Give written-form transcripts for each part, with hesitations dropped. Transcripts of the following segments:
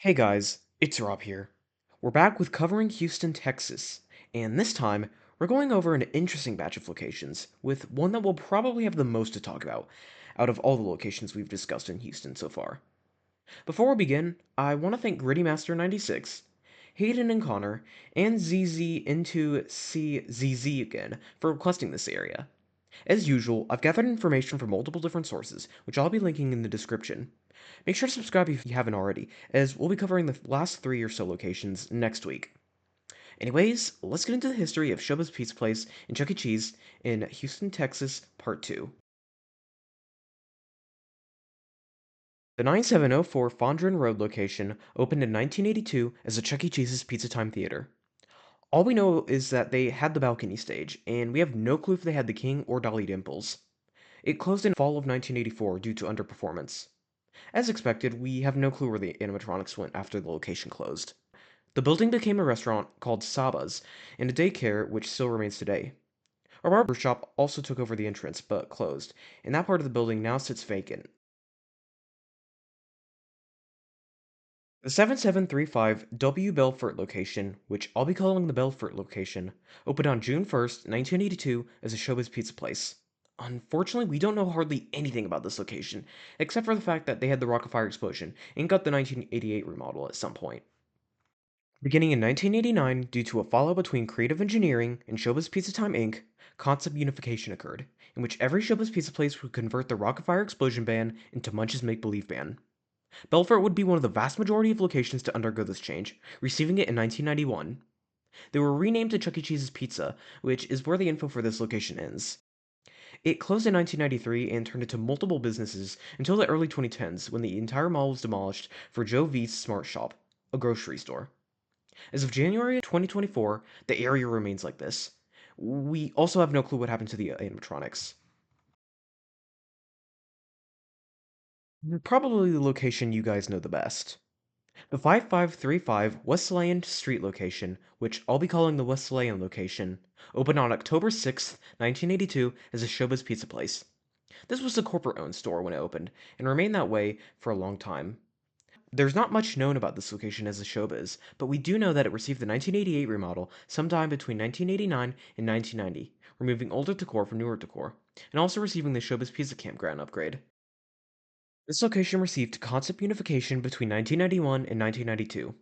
Hey guys, it's Rob here. We're back with covering Houston, Texas, and this time we're going over an interesting batch of locations, with one that will probably have the most to talk about out of all the locations we've discussed in Houston so far. Before we begin, I want to thank GrittyMaster96, Hayden and Connor, and ZZ into CZZ again for requesting this area. As usual, I've gathered information from multiple different sources, which I'll be linking in the description. Make sure to subscribe if you haven't already, as we'll be covering the last three or so locations next week. Anyways, let's get into the history of Showbiz Pizza Place and Chuck E. Cheese in Houston, Texas, Part 2. The 9704 Fondren Road location opened in 1982 as a Chuck E. Cheese's Pizza Time Theater. All we know is that they had the balcony stage, and we have no clue if they had the King or Dolly Dimples. It closed in fall of 1984 due to underperformance. As expected, we have no clue where the animatronics went after the location closed. The building became a restaurant called Saba's and a daycare which still remains today. A barber shop also took over the entrance but closed, and that part of the building now sits vacant. The 7735 W Belfort location, which I'll be calling the Belfort location, opened on June 1st, 1982 as a Showbiz Pizza Place. Unfortunately, we don't know hardly anything about this location, except for the fact that they had the Rockafire explosion and got the 1988 remodel at some point. Beginning in 1989, due to a fallout between Creative Engineering and Showbiz Pizza Time Inc., concept unification occurred, in which every Showbiz Pizza Place would convert the Rockafire explosion ban into Munch's Make Believe ban. Belfort would be one of the vast majority of locations to undergo this change, receiving it in 1991. They were renamed to Chuck E. Cheese's Pizza, which is where the info for this location ends. It closed in 1993 and turned into multiple businesses until the early 2010s when the entire mall was demolished for Joe V's Smart Shop, a grocery store. As of January 2024, the area remains like this. We also have no clue what happened to the animatronics. Probably the location you guys know the best. The 5535 Weslayan Street location, which I'll be calling the Wesleyan location, opened on October 6th, 1982 as a Showbiz Pizza Place. This was a corporate-owned store when it opened, and remained that way for a long time. There's not much known about this location as a Showbiz, but we do know that it received the 1988 remodel sometime between 1989 and 1990, removing older decor for newer decor, and also receiving the Showbiz Pizza Campground upgrade. This location received concept unification between 1991 and 1992.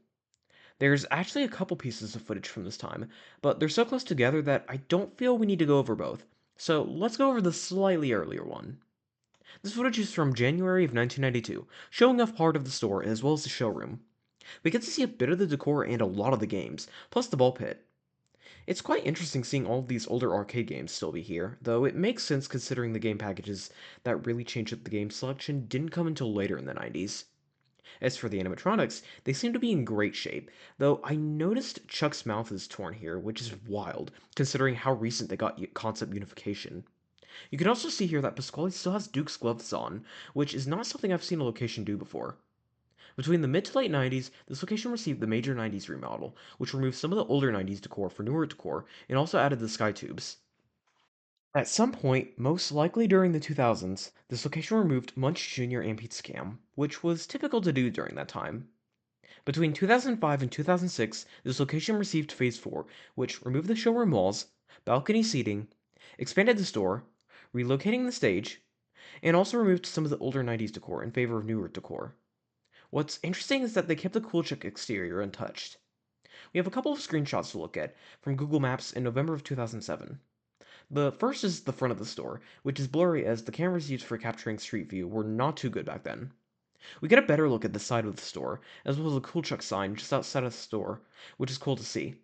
There's actually a couple pieces of footage from this time, but they're so close together that I don't feel we need to go over both, so let's go over the slightly earlier one. This footage is from January of 1992, showing off part of the store as well as the showroom. We get to see a bit of the decor and a lot of the games, plus the ball pit. It's quite interesting seeing all of these older arcade games still be here, though it makes sense considering the game packages that really changed up the game selection didn't come until later in the 90s. As for the animatronics, they seem to be in great shape, though I noticed Chuck's mouth is torn here, which is wild, considering how recent they got concept unification. You can also see here that Pasquale still has Duke's gloves on, which is not something I've seen a location do before. Between the mid to late 90s, this location received the major 90s remodel, which removed some of the older 90s decor for newer decor and also added the sky tubes. At some point, most likely during the 2000s, this location removed Munch Jr. and Pizza Cam, which was typical to do during that time. Between 2005 and 2006, this location received Phase 4, which removed the showroom walls, balcony seating, expanded the store, relocating the stage, and also removed some of the older 90s decor in favor of newer decor. What's interesting is that they kept the Cool Chick exterior untouched. We have a couple of screenshots to look at from Google Maps in November of 2007. The first is the front of the store, which is blurry as the cameras used for capturing street view were not too good back then. We get a better look at the side of the store, as well as a Cool Chuck sign just outside of the store, which is cool to see.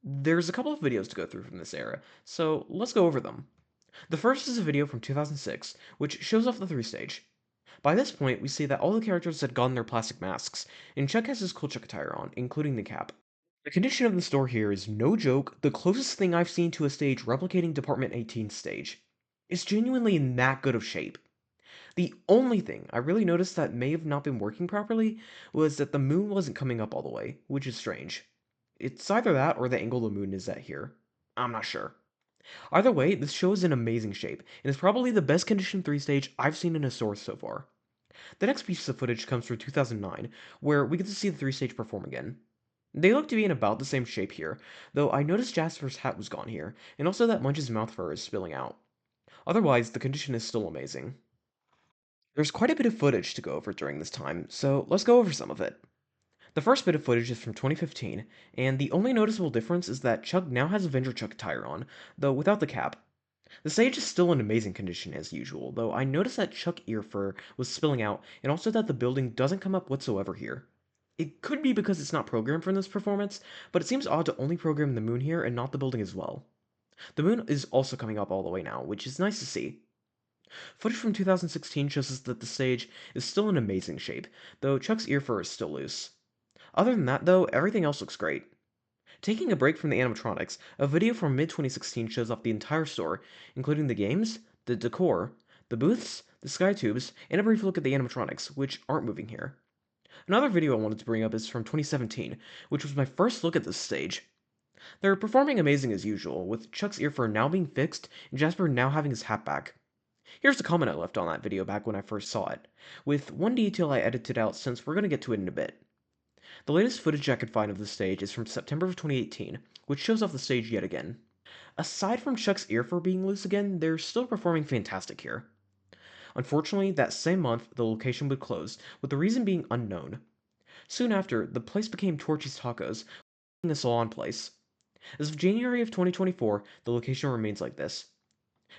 There's a couple of videos to go through from this era, so let's go over them. The first is a video from 2006, which shows off the 3 stage. By this point, we see that all the characters had gotten their plastic masks, and Chuck has his Cool Chuck attire on, including the cap. The condition of the store here is no joke, the closest thing I've seen to a stage replicating Department 18's stage. It's genuinely in that good of shape. The only thing I really noticed that may have not been working properly was that the moon wasn't coming up all the way, which is strange. It's either that or the angle the moon is at here. I'm not sure. Either way, this show is in amazing shape, and is probably the best conditioned 3 stage I've seen in a store so far. The next piece of footage comes from 2009, where we get to see the three-stage perform again. They look to be in about the same shape here, though I noticed Jasper's hat was gone here, and also that Munch's mouth fur is spilling out. Otherwise, the condition is still amazing. There's quite a bit of footage to go over during this time, so let's go over some of it. The first bit of footage is from 2015, and the only noticeable difference is that Chuck now has a Avenger Chuck attire on, though without the cap. The stage is still in amazing condition as usual, though I noticed that Chuck ear fur was spilling out, and also that the building doesn't come up whatsoever here. It could be because it's not programmed for this performance, but it seems odd to only program the moon here and not the building as well. The moon is also coming up all the way now, which is nice to see. Footage from 2016 shows us that the stage is still in amazing shape, though Chuck's ear fur is still loose. Other than that, though, everything else looks great. Taking a break from the animatronics, a video from mid-2016 shows off the entire store, including the games, the decor, the booths, the sky tubes, and a brief look at the animatronics, which aren't moving here. Another video I wanted to bring up is from 2017, which was my first look at this stage. They're performing amazing as usual, with Chuck's ear fur now being fixed and Jasper now having his hat back. Here's the comment I left on that video back when I first saw it, with one detail I edited out since we're going to get to it in a bit. The latest footage I could find of the stage is from September of 2018, which shows off the stage yet again. Aside from Chuck's ear fur being loose again, they're still performing fantastic here. Unfortunately, that same month, the location would close, with the reason being unknown. Soon after, the place became Torchy's Tacos, being a salon place. As of January of 2024, the location remains like this.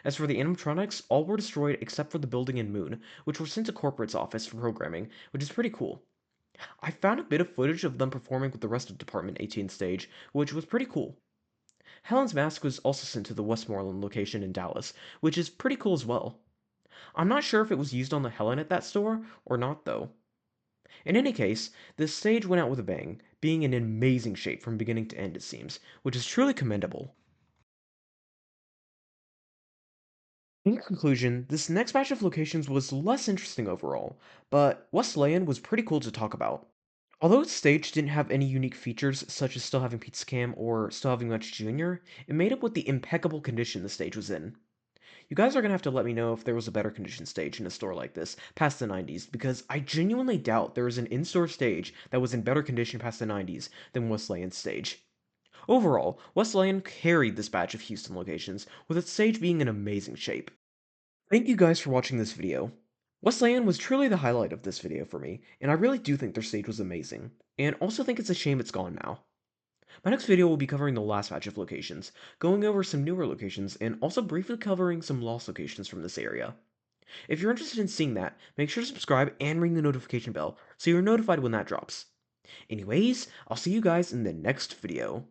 As for the animatronics, all were destroyed except for the building and moon, which were sent to corporate's office for programming, which is pretty cool. I found a bit of footage of them performing with the rest of Department 18 stage, which was pretty cool. Helen's mask was also sent to the Westmoreland location in Dallas, which is pretty cool as well. I'm not sure if it was used on the Helen at that store or not though. In any case, this stage went out with a bang, being in amazing shape from beginning to end it seems, which is truly commendable. In conclusion, this next batch of locations was less interesting overall, but Wesleyan was pretty cool to talk about. Although its stage didn't have any unique features such as still having Pizza Cam or still having Lunch Jr., it made up with the impeccable condition the stage was in. You guys are gonna have to let me know if there was a better condition stage in a store like this past the 90s, because I genuinely doubt there is an in-store stage that was in better condition past the 90s than Wesleyan's stage. Overall, Wesleyan carried this batch of Houston locations, with its stage being in amazing shape. Thank you guys for watching this video. Wesleyan was truly the highlight of this video for me, and I really do think their stage was amazing, and also think it's a shame it's gone now. My next video will be covering the last batch of locations, going over some newer locations, and also briefly covering some lost locations from this area. If you're interested in seeing that, make sure to subscribe and ring the notification bell so you're notified when that drops. Anyways, I'll see you guys in the next video.